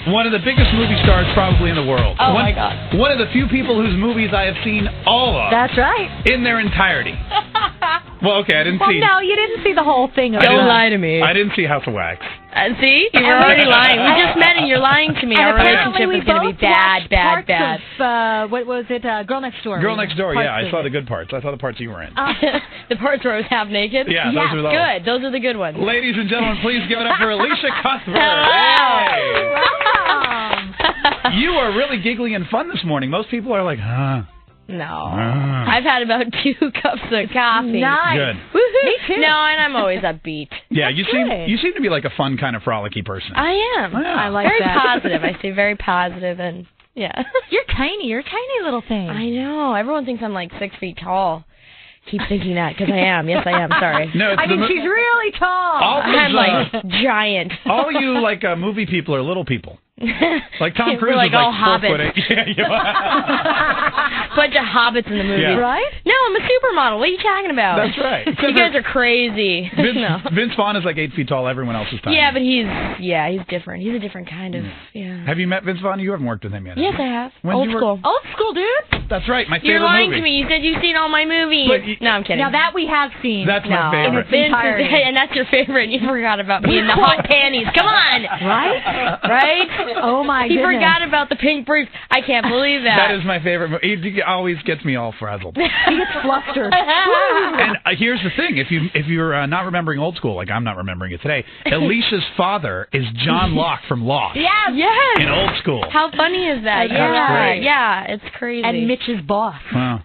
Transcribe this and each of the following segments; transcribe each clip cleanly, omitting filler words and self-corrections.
one of the biggest movie stars probably in the world. Oh, my God. One of the few people whose movies I have seen all of. That's right. In their entirety. Well, okay, I didn't see... Well, no, you didn't see the whole thing. Don't lie to me. I didn't see House of Wax. See? You were already lying. We just met and you're lying to me. And Our relationship is going to be bad. What was it? Girl Next Door. Girl Next Door, yeah. I saw the good parts. I saw the parts you were in. The parts where I was half naked? Yeah, those were those. Good. Those are the good ones. Ladies and gentlemen, please give it up for Elisha Cuthbert. Hello. Hey. You are really giggly and fun this morning. Most people are like, huh. No. I've had about 2 cups of coffee. Nice. Good. Woohoo. Me too. No, and I'm always upbeat. Yeah, That's you seem to be like a fun kind of frolicky person. I am. Yeah. I like very that. positive. I say very positive and yeah. You're tiny. You're a tiny little thing. I know. Everyone thinks I'm like 6 feet tall. Keep thinking that because I am. Yes, I am. Sorry. No, it's I mean, she's really tall. I'm like giant. All you like movie people are little people. Like Tom Cruise We're like is all like 4'8". hobbits. Yeah, you are. Bunch of hobbits in the movie. Yeah. Right? No, I'm a supermodel. What are you talking about? That's right. You guys are crazy. No. Vince Vaughn is like 8 feet tall. Everyone else is tiny. Yeah, but he's different. He's a different kind of, Have you met Vince Vaughn? You haven't worked with him yet. Yes, I have. When Old did you school. Old school, dude. That's right. My favorite You're lying movie. to me. You said you've seen all my movies. But no, I'm kidding. Now that we have seen. That's my favorite. Vince is, and that's your favorite. You forgot about me in the hot panties. Come on. Right? Right? Oh, my He goodness. forgot about the pink brief. I can't believe that. That is my favorite movie. He always gets me all frazzled. He gets flustered. And here's the thing: if you're not remembering old school, like I'm not remembering it today, Alicia's father is John Locke from Lost. Yes. Yes. In old school. How funny is that? That's Yeah. great. Yeah, it's crazy. And Mitch's boss. Wow.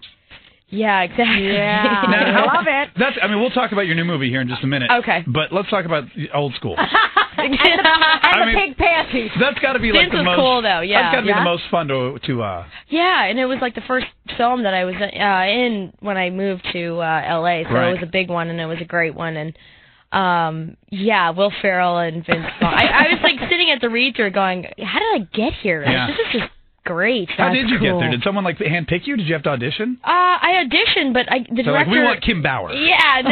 Yeah, exactly. Yeah. Now, I love it. I mean, we'll talk about your new movie here in just a minute. Okay. But let's talk about old school. And the pig panties. That's got to be like Vince the was most cool, though. Yeah. That's got to be the most fun to Yeah, and it was like the first film that I was in when I moved to L.A., so Right. it was a big one, and it was a great one, and Will Ferrell and Vince Vaughn. I was like sitting at the read-through going, how did I get here? Yeah. This is just great. How did you get there? Did someone like handpick you? Did you have to audition? I auditioned, but the director... Like, we want Kim Bauer. Yeah, no.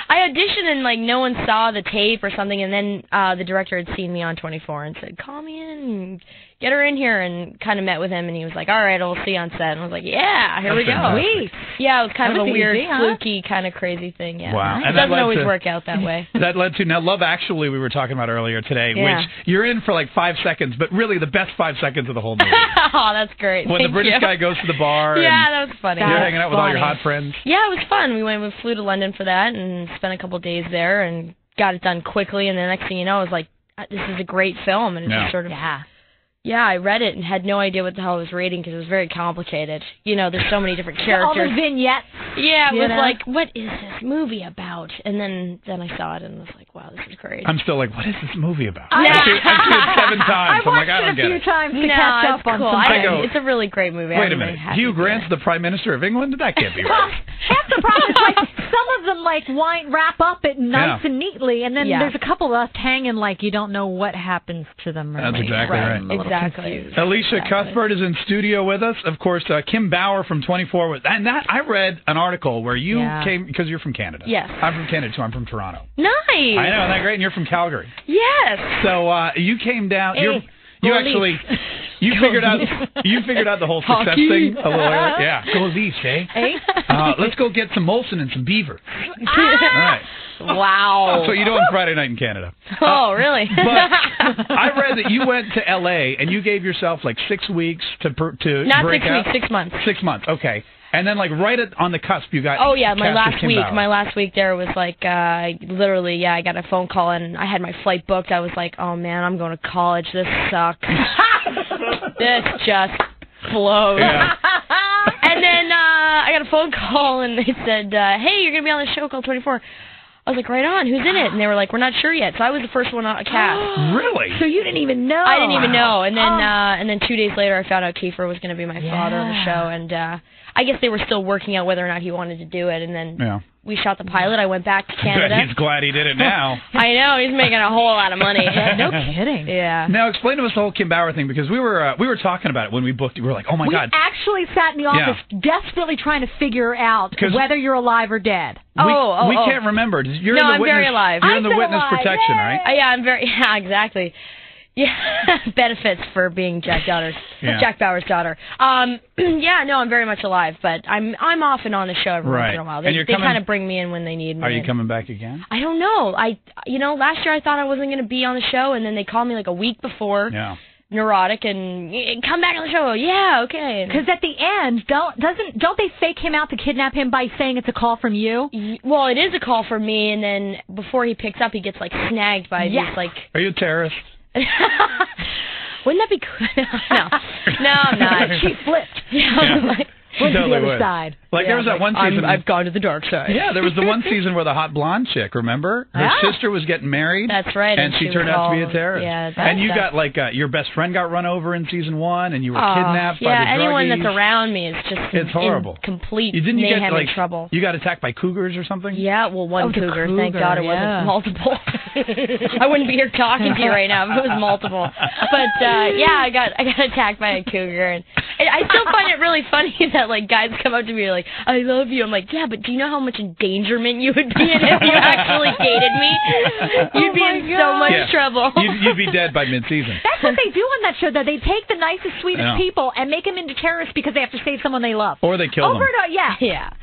I auditioned and like no one saw the tape or something, and then the director had seen me on 24 and said, call me in and get her in here, and kind of met with him, and he was like, all right, I'll see you on set. And I was like, yeah, here we go. Fantastic. Yeah, it was kind of a weird, easy, huh? fluky, kind of crazy thing. Yeah. Wow. It And that doesn't led always to- work out that way. That led to, now Love Actually we were talking about earlier today, Yeah. which you're in for like 5 seconds, but really the best 5 seconds of the whole movie. Oh, that's great. When Thank the British you. guy goes to the bar Yeah, and that was funny. you're hanging out with all your funny. hot friends. Yeah, it was fun. We flew to London for that and spent a couple days there and got it done quickly. And the next thing you know, I was like, this is a great film. And it just sort of, yeah, I read it and had no idea what the hell I was reading because it was very complicated. You know, there's so many different characters. All the vignettes. Yeah, it was know? like, what is this movie about? And then I saw it and was like, wow, this is great. I'm still like, what is this movie about? Yeah. I've seen it 7 times. I I'm like, watched I don't it a get few it. times to No, catch it's up on cool. something. It's a really great movie. Wait a minute. Hugh Grant's the Prime Minister of England? That can't be right. Half the problem is like some of them like wrap up it nice and neatly, and then there's a couple left hanging like you don't know what happens to them. Really. That's exactly right. I'm a little Exactly. confused. Elisha Cuthbert is in studio with us. Of course, Kim Bauer from 24 was, and that I read an article where you came because you're from Canada. Yes. I'm from Canada too. I'm from Toronto. Nice. I know, isn't that great? And you're from Calgary. Yes. So you came down. Hey, You actually figured out the whole success Hockey. thing a little earlier. Yeah, go Leafs, eh? Hey? Let's go get some Molson and some beaver. All right. Wow. That's what you do on Friday night in Canada. Oh, really? But I read that you went to L.A. and you gave yourself like 6 weeks to Not break 6 out. weeks, 6 months. 6 months, okay. And then like right on the cusp, you got Oh yeah, cast as Kim Bauer. My last week there was like literally, I got a phone call and I had my flight booked. I was like, oh man, I'm going to college. This sucks. This just flows. Yeah. And then I got a phone call and they said, hey, you're going to be on the show called 24. I was like, right on, who's in it? And they were like, we're not sure yet. So I was the first one cast. Really? So you didn't even know? I didn't even know. And then 2 days later, I found out Kiefer was going to be my father on the show. And I guess they were still working out whether or not he wanted to do it. And then we shot the pilot. I went back to Canada. He's glad he did it now. I know. He's making a whole lot of money. No kidding. Yeah. Now explain to us the whole Kim Bauer thing, because we were talking about it when we booked it. We were like, oh my God. We actually sat in the office desperately trying to figure out whether you're alive or dead. We can't remember. You're in the I'm witness, very alive. You're in the I'm witness alive. protection, Yay. right? Yeah, I'm very. Yeah, exactly. Yeah, benefits for being Jack Bauer's daughter. Yeah, no, I'm very much alive, but I'm off and on the show every once in a while. They kind of bring me in when they need me. Are you coming back again? I don't know. Last year I thought I wasn't going to be on the show, and then they called me like a week before. Yeah. Neurotic and come back on the show. Yeah, okay. Because at the end, don't they fake him out to kidnap him by saying it's a call from you? Well, it is a call from me, and then before he picks up, he gets like snagged by these like. Are you a terrorist? Wouldn't that be good? No, I'm not. She flipped. Yeah. Went to the other side. Like there was that one season. I've gone to the dark side. Yeah, there was the one season where the hot blonde chick, remember? Her sister was getting married. That's right. And she turned out to be a terrorist. Yeah, and you got like your best friend got run over in season 1, and you were kidnapped by the druggies. Yeah, anyone that's around me is just it's horrible. Complete mayhem and trouble. You got attacked by cougars or something? Yeah, well, one cougar. Thank God it wasn't multiple. I wouldn't be here talking to you right now if it was multiple. But yeah, I got attacked by a cougar, and I still find it really funny that like guys come up to me like, "I love you." I'm like, "Yeah, but do you know how much endangerment you would be in if you actually dated me? You'd be in so much trouble. You'd be dead by mid-season." That's what they do on that show, though. They take the nicest, sweetest people and make them into terrorists because they have to save someone they love. Or they kill them. Yeah.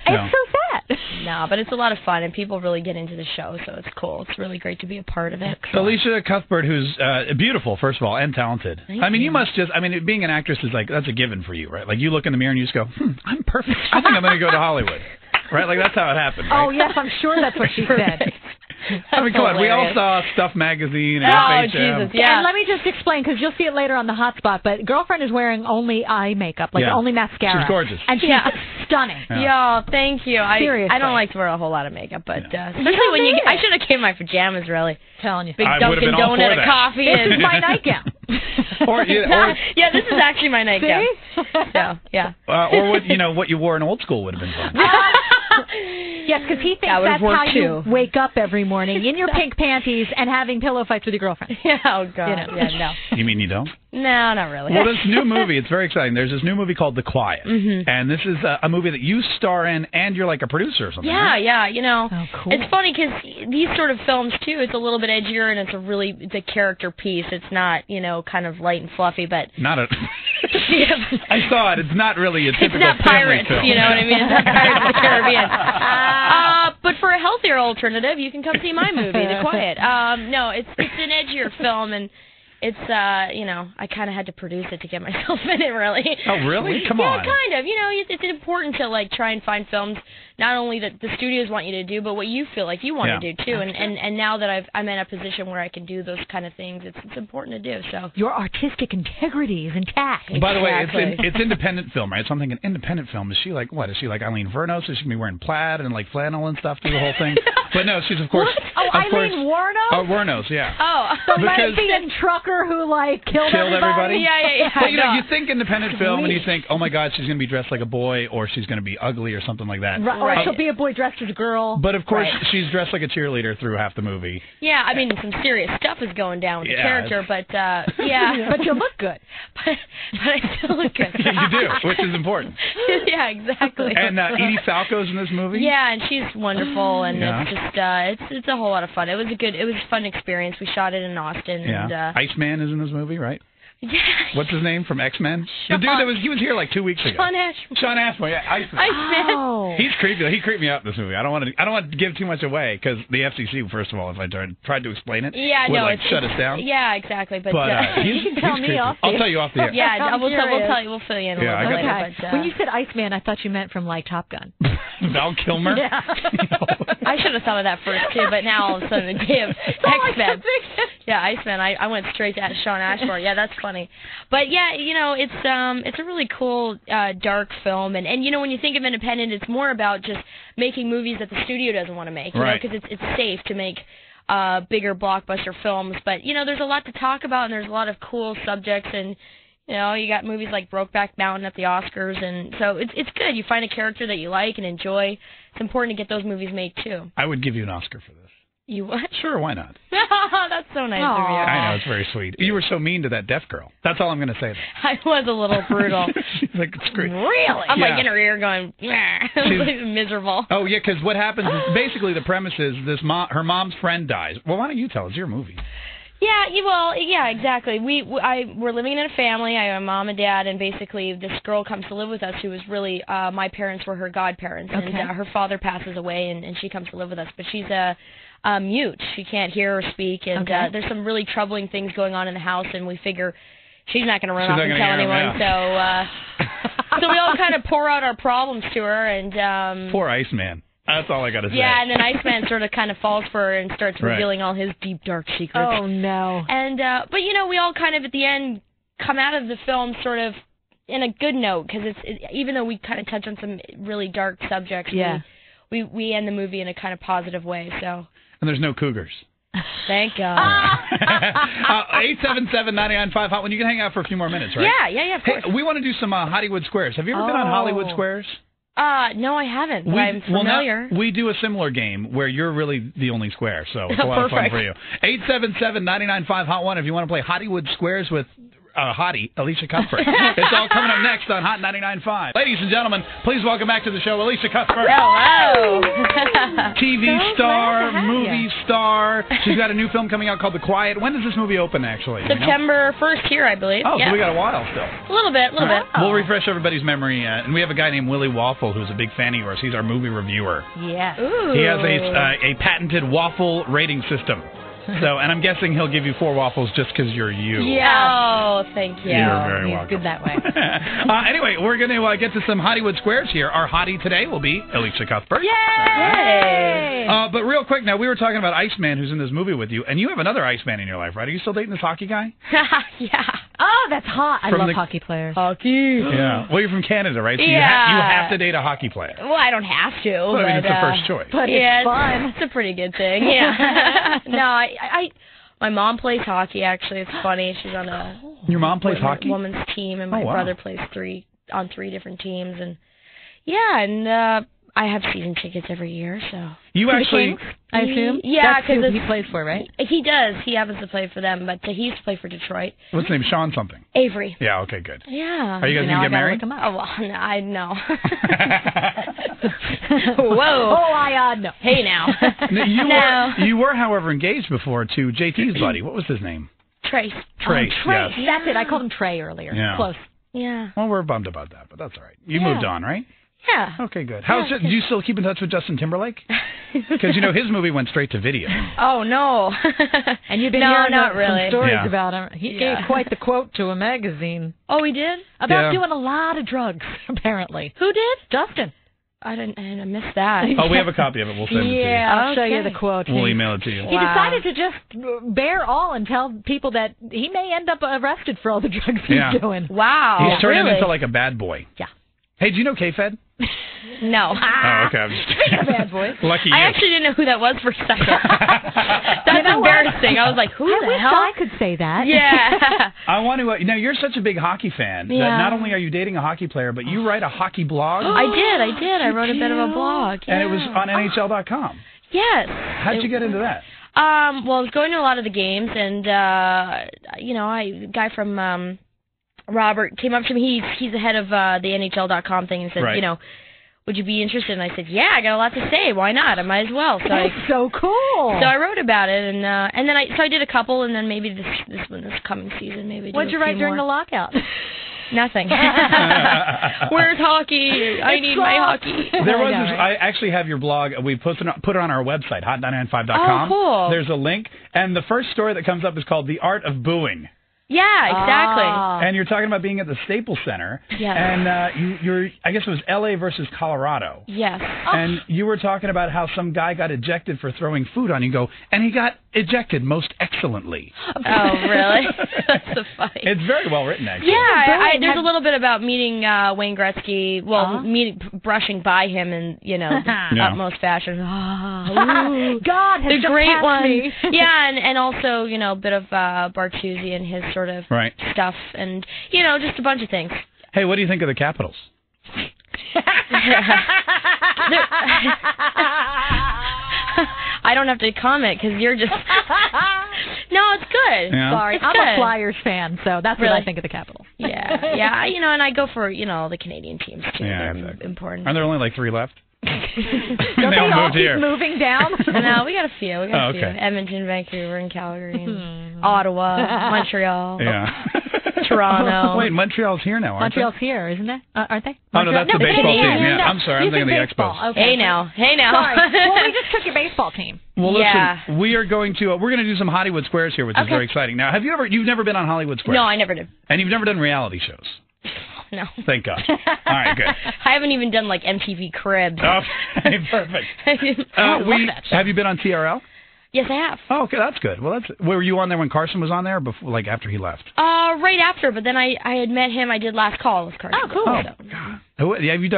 It's so sad. No, but it's a lot of fun, and people really get into the show, so it's cool. It's really great to be a part of it. Elisha Cuthbert, who's beautiful, first of all, and talented. You must just, being an actress is like, that's a given for you, right? Like, you look in the mirror and you just go, I'm perfect. I think I'm going to go to Hollywood. Right? Like, that's how it happened, right? Oh, yes, I'm sure that's what she said. Come on. We all saw Stuff Magazine and FHM. Jesus, yeah. And let me just explain, because you'll see it later on the hotspot, but girlfriend is wearing only eye makeup, like only mascara. She's gorgeous. And she's stunning. Yeah, thank you. Seriously. I don't like to wear a whole lot of makeup, but especially when I should have came in my pajamas, really. Telling you. Big Dunkin' Donut, a coffee. This is my nightgown. Yeah, this is actually my nightgown. Yeah. Or what you wore in old school would have been fun. Yes, because he thinks that's how you wake up every morning in your pink panties and having pillow fights with your girlfriend. Yeah, oh God. Yeah, no. You mean you don't? No, not really. Well, this new movie, it's very exciting. There's this new movie called The Quiet. And this is a movie that you star in, and you're like a producer or something. Yeah, right? yeah. Oh, cool. It's funny because these sort of films, too, it's a little bit edgier, and it's a character piece. It's not, kind of light and fluffy, but... Not a... I saw it. It's not really a typical family Pirates, film. You know what I mean? It's not Pirates of the Caribbean. But for a healthier alternative, you can come see my movie, The Quiet. No, it's an edgier film, and it's, I kind of had to produce it to get myself in it, really. Oh, really? Come on. Yeah, kind of. It's important to, like, try and find films, not only that the studios want you to do, but what you feel like you want to do, too. And now that I'm in a position where I can do those kind of things, it's important to do, so. Your artistic integrity is intact. By the way, it's independent film, right? So I'm thinking independent film. Is she like, what? Is she like Eileen Vernos? Is she going to be wearing plaid and, like, flannel and stuff through the whole thing? But no, she's, of course... What? Oh, Eileen Wuornos? Oh, Wuornos, yeah. Oh. The lesbian trucker who, like, killed everybody? Yeah. Well, you think independent film and you think, oh my God, she's going to be dressed like a boy or she's going to be ugly or something like that. Right. Or she'll be a boy dressed as a girl. But of course, she's dressed like a cheerleader through half the movie. Yeah, some serious stuff is going down with the character, but But you look good. But I still look good. You do, which is important. Yeah, exactly. And Edie Falco's in this movie? Yeah, and she's wonderful, and it's just, it's a whole lot of fun. It was a fun experience. We shot it in Austin. Yeah. And, Iceman is in this movie, right? Yeah. What's his name from X-Men? The dude he was here like 2 weeks ago. Sean Ashmore, yeah, Iceman. Oh. He's creepy. He creeped me out in this movie. I don't want to give too much away because the FCC, first of all, if I tried to explain it, would shut us down. Yeah, exactly. But you can tell me off. I'll tell you off the air. Yeah, we'll tell you. We'll fill you in a little bit later. But, when you said Iceman, I thought you meant from like Top Gun. Val Kilmer. Yeah. I should have thought of that first too, but now all of a sudden the day of X-Men. Yeah, Iceman. I went straight to Sean Ashmore. Yeah, that's funny. But yeah, it's a really cool dark film, and when you think of independent, it's more about just making movies that the studio doesn't want to make, because it's safe to make bigger blockbuster films. But there's a lot to talk about, and there's a lot of cool subjects, and you got movies like Brokeback Mountain at the Oscars, and so it's good. You find a character that you like and enjoy. It's important to get those movies made too. I would give you an Oscar for this. You what? Sure, why not? That's so nice of you. I know, it's very sweet. You were so mean to that deaf girl. That's all I'm going to say. I was a little brutal. She's like, screw. Really? I'm like in her ear going, like miserable. Oh, yeah, because what happens is basically the premise is her mom's friend dies. Well, why don't you tell us? It's your movie. Yeah, exactly. We're living in a family. I have a mom and dad, and basically this girl comes to live with us who was really, my parents were her godparents, and her father passes away, and she comes to live with us. But she's a mute. She can't hear or speak, and there's some really troubling things going on in the house, and we figure she's not going to run off and tell anyone. So we all kind of pour out our problems to her, and poor Iceman. That's all I got to say. Yeah, and then Iceman sort of kind of falls for her and starts revealing all his deep, dark secrets. Oh, no. And but, we all kind of, at the end, come out of the film sort of in a good note, because even though we kind of touch on some really dark subjects, we end the movie in a kind of positive way. So. And there's no cougars. Thank God. 877-995 hot one. You can hang out for a few more minutes, right? Yeah, of course. Hey, we want to do some Hollywood Squares. Have you ever been on Hollywood Squares? No, I haven't. But I'm familiar. We do a similar game where you're really the only square, so it's a lot of fun for you. 877-995 hot one if you want to play Hollywood Squares with hottie Elisha Cuthbert. It's all coming up next on Hot 99.5. Ladies and gentlemen, please welcome back to the show Elisha Cuthbert. Hello. TV star, movie star. She's got a new film coming out called The Quiet. When does this movie open, actually? September 1st here, I believe. Oh, so we got a while still. A little bit. We'll refresh everybody's memory. And we have a guy named Willie Waffle who's a big fan of yours. He's our movie reviewer. Yeah. Ooh. He has a patented waffle rating system. And I'm guessing he'll give you 4 waffles just because you're you. Yeah. Oh, thank you. You're very welcome. He's good that way. Anyway, we're going to get to some Hollywood Squares here. Our hottie today will be Elisha Cuthbert. Yay! But real quick, now, we were talking about Iceman, who's in this movie with you, and you have another Iceman in your life, right? Are you still dating this hockey guy? Yeah. Oh, that's hot. I love hockey players. Hockey. Yeah. Well, you're from Canada, right? So you have to date a hockey player. Well, I don't have to. But I mean, it's the first choice. But it's fun. It's a pretty good thing. Yeah. No, my mom plays hockey, actually. It's funny. She's on a Your mom plays hockey? Women's team, and my brother plays 3 different teams. And and I have season tickets every year, so. You actually... I assume? Yeah, because he plays for, right? He does. He happens to play for them, but he used to play for Detroit. What's his name? Sean something? Avery. Yeah, okay, good. Yeah. Are you guys going to get married? Oh, well, I know. Whoa. No. Hey, now. You were, however, engaged before to JT's buddy. What was his name? Trace. Trace, yes. That's it. I called him Trey earlier. Yeah. Close. Yeah. Well, we're bummed about that, but that's all right. You moved on, right? Yeah. Okay, good. Do you still keep in touch with Justin Timberlake? Because, his movie went straight to video. Oh, no. And you've been hearing some stories Yeah. about him. He gave quite the quote to a magazine. Oh, he did? About doing a lot of drugs, apparently. Who did? Justin. I missed that. Oh, we have a copy of it. We'll send it to you. Yeah, I'll show you the quote. We'll email it to you. He decided to just bear all and tell people that he may end up arrested for all the drugs he's doing. Wow. He's turning into like a bad boy. Yeah. Hey, do you know K-Fed? No. Oh, okay. Speaking of bad boys. Lucky you. I actually didn't know who that was for a second. That's embarrassing. I was like, who the hell? I could say that. Yeah. I want to, you're such a big hockey fan that not only are you dating a hockey player, but you write a hockey blog. I did. I wrote a bit of a blog. Yeah. And it was on NHL.com. Yes. How'd you get into that? Well, I was going to a lot of the games, and, a guy from... Robert came up to me. He's the head of the NHL.com thing and said, would you be interested? And I said, yeah, I got a lot to say. Why not? I might as well. So That's so cool. So I wrote about it, and then I did a couple, and then maybe this coming season, maybe. What'd you write during the lockout? Nothing. Where's hockey? I need my hockey. There was I actually have your blog. We put it on our website, hot995.com. Oh, cool. There's a link, and the first story that comes up is called "The Art of Booing." Yeah, exactly. And you're talking about being at the Staples Center. Yes. And you're, I guess it was L.A. versus Colorado. Yes. And you were talking about how some guy got ejected for throwing food on you. And he got ejected most excellently. Oh, really? That's so funny. It's very well written, actually. Yeah, there's a little bit about meeting Wayne Gretzky, brushing by him in, utmost fashion. God has the great one. Me. Yeah, and also, a bit of Bartuzzi and his sort of stuff, and, just a bunch of things. Hey, what do you think of the Capitals? I don't have to comment because you're just... No, it's good. Yeah. Sorry, I'm a Flyers fan, so that's what I think of the Capitals. Yeah, and I go for, the Canadian teams, too. Yeah, They're important. Are there only like 3 left? Don't they all keep moving down? No, we got a few. Edmonton, Vancouver, and Calgary, and Ottawa, Montreal. Yeah. Toronto. Wait, Montreal's here now, aren't Montreal's here, isn't it? Aren't they? Oh, no, that's the baseball team. Yeah, I'm sorry. I'm thinking of the Expos. Okay. Hey now. Sorry. Well, we just took your baseball team. Well, listen, we're going to do some Hollywood Squares here, which is very exciting. Now, you've never been on Hollywood Squares? No, I never did. And you've never done reality shows? No. Thank God. All right, good. I haven't even done like MTV Cribs. Oh, perfect. I love that show. Have you been on TRL? Yes, I have. Oh, okay, that's good. Well, were you on there when Carson was on there, or before, like after he left? Right after, but then I had met him. I did Last Call with Carson. Oh, cool. Oh, God. Yeah, you've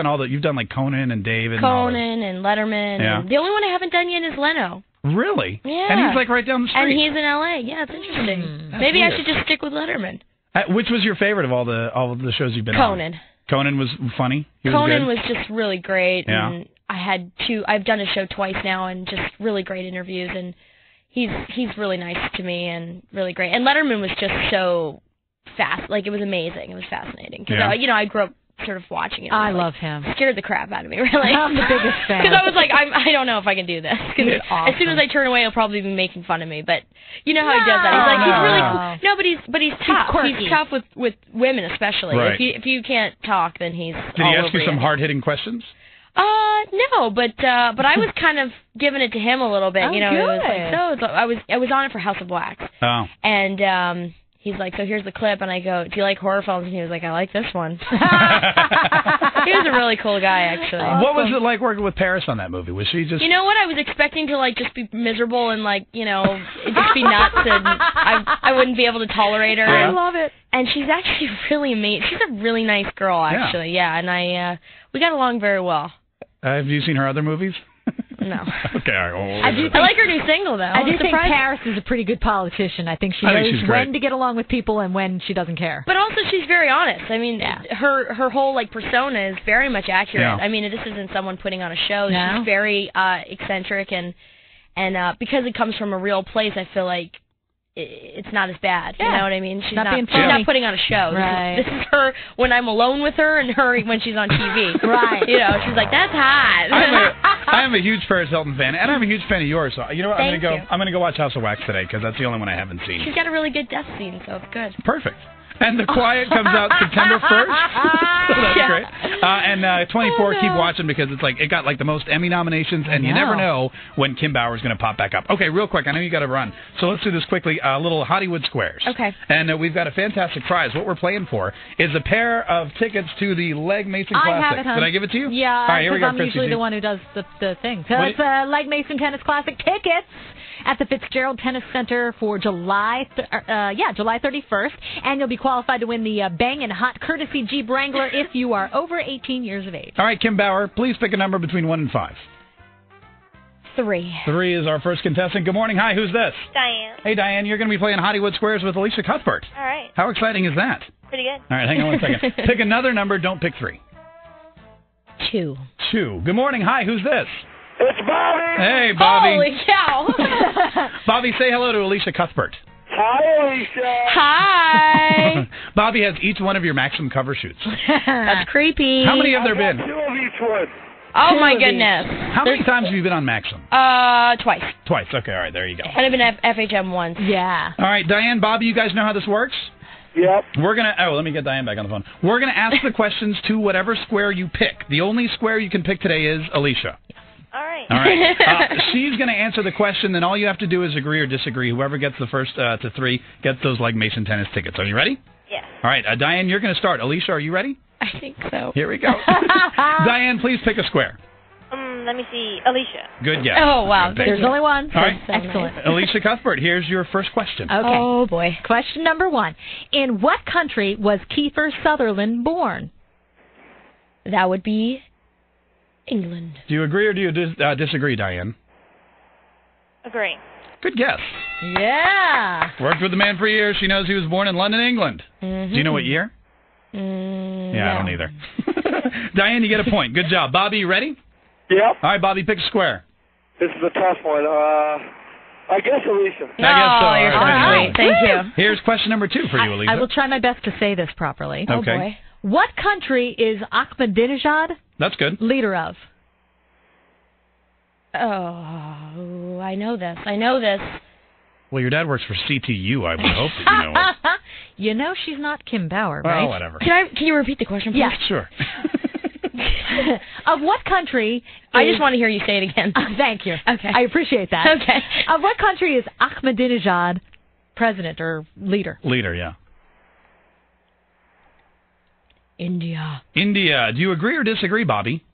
done like Conan and David. Conan and Letterman. Yeah. And the only one I haven't done yet is Leno. Really? Yeah. And he's like right down the street. And he's in LA. Yeah, it's interesting. Maybe weird. I should just stick with Letterman. Which was your favorite of all the shows you've been on? Conan. Conan was funny. Conan was just really great. Yeah. And I've done a show twice now, and just really great interviews. And he's really nice to me and really great. And Letterman was just so fast. Like, it was amazing. It was fascinating. Because, I grew up sort of watching it. I love him. Scared the crap out of me, really. I'm the biggest fan. Because I was like, I don't know if I can do this. Because as soon as I turn away, he'll probably be making fun of me. But you know how he does that. He's like, he's really cool. No, but he's tough. He's tough with women, especially. Right. If you can't talk, then he's Did he ask you some hard-hitting questions? No, but I was kind of giving it to him a little bit. Oh, It was like, I was on it for House of Wax. Oh. And he's like, so here's the clip, and I go, do you like horror films? And he was like, I like this one. He was a really cool guy, actually. What was it like working with Paris on that movie? Was she just... You know what? I was expecting to, like, just be miserable and, like, just be nuts, and I wouldn't be able to tolerate her. I love it. And she's actually really amazing. She's a really nice girl, actually. Yeah, and we got along very well. Have you seen her other movies? No. Okay, all right. I like her new single, though. I do think Paris is a pretty good politician. I think she knows when to get along with people and when she doesn't care. But also, she's very honest. I mean, her whole, like, persona is very much accurate. Yeah. I mean, this isn't someone putting on a show. No. She's very eccentric, and because it comes from a real place, I feel like it's not as bad. Yeah. You know what I mean? She's not putting on a show. Right. This is her when I'm alone with her, and her when she's on TV. Right. She's like, that's hot. I am a huge Paris Hilton fan, and I'm a huge fan of yours. So you know what? I'm gonna go watch House of Wax today because that's the only one I haven't seen. She's got a really good death scene, so it's good. Perfect. And The Quiet comes out September 1st. So that's great. And 24, keep watching because it's like it got like the most Emmy nominations, and you never know when Kim Bauer's going to pop back up. Okay, real quick. I know you got to run, so let's do this quickly. A little Hollywood Squares. Okay. And we've got a fantastic prize. What we're playing for is a pair of tickets to the Legg Mason Classic. I have it, hon. Did I give it to you? Yeah. All right, here we go. I'm usually the one who does the thing. So it's Legg Mason Tennis Classic tickets at the Fitzgerald Tennis Center for July 31st, and you'll be qualified to win the Bang and Hot Courtesy Jeep Wrangler if you are over 18 years of age. All right, Kim Bauer, please pick a number between 1 and 5. 3. 3 is our first contestant. Good morning. Hi, who's this? Diane. Hey, Diane, you're going to be playing Hollywood Squares with Elisha Cuthbert. All right. How exciting is that? Pretty good. All right, hang on one second. Pick another number. Don't pick 3. 2. 2. Good morning. Hi, who's this? It's Bobby. Hey, Bobby. Holy cow. Bobby, say hello to Elisha Cuthbert. Hi, Elisha. Hi. Bobby has each one of your Maxim cover shoots. That's creepy. How many have there been? 2 of each one. Oh, my goodness. How many times have you been on Maxim? Twice. Twice. Okay, all right, there you go. And I've been at FHM once. Yeah. All right, Diane, Bobby, you guys know how this works? Yep. We're going to... Oh, let me get Diane back on the phone. We're going to ask the questions to whatever square you pick. The only square you can pick today is Elisha. All right. All right. She's going to answer the question, then all you have to do is agree or disagree. Whoever gets the first to 3 gets those Legg Mason tennis tickets. Are you ready? Yes. All right. Diane, you're going to start. Elisha, are you ready? I think so. Here we go. Diane, please pick a square. Let me see. Alicia. Good guess. Oh, wow. There's only one. All right. So excellent. Nice. Elisha Cuthbert, here's your first question. Okay. Oh, boy. Question number 1. In what country was Kiefer Sutherland born? That would be England. Do you agree or do you disagree, Diane? Agree. Good guess. Yeah. Worked with the man for years. She knows he was born in London, England. Mm-hmm. Do you know what year? Yeah, no. I don't either. Diane, you get a point. Good job. Bobby, you ready? Yep. All right, Bobby, pick a square. This is a tough one. I guess Alicia. I guess so. You're so right. sweet. Thank you. Here's question number 2 for you, Elisha. I will try my best to say this properly. Okay. Oh, boy. What country is Ahmadinejad That's good. leader of? Oh, I know this. Well, your dad works for CTU. I would hope that you know it. You know she's not Kim Bauer, right? Well, whatever. Can you repeat the question, please? Yeah. Sure. Of what country... I just want to hear you say it again. Thank you. Okay. I appreciate that. Okay. Of what country is Ahmadinejad president or leader? Leader, yeah. India. India. Do you agree or disagree, Bobby?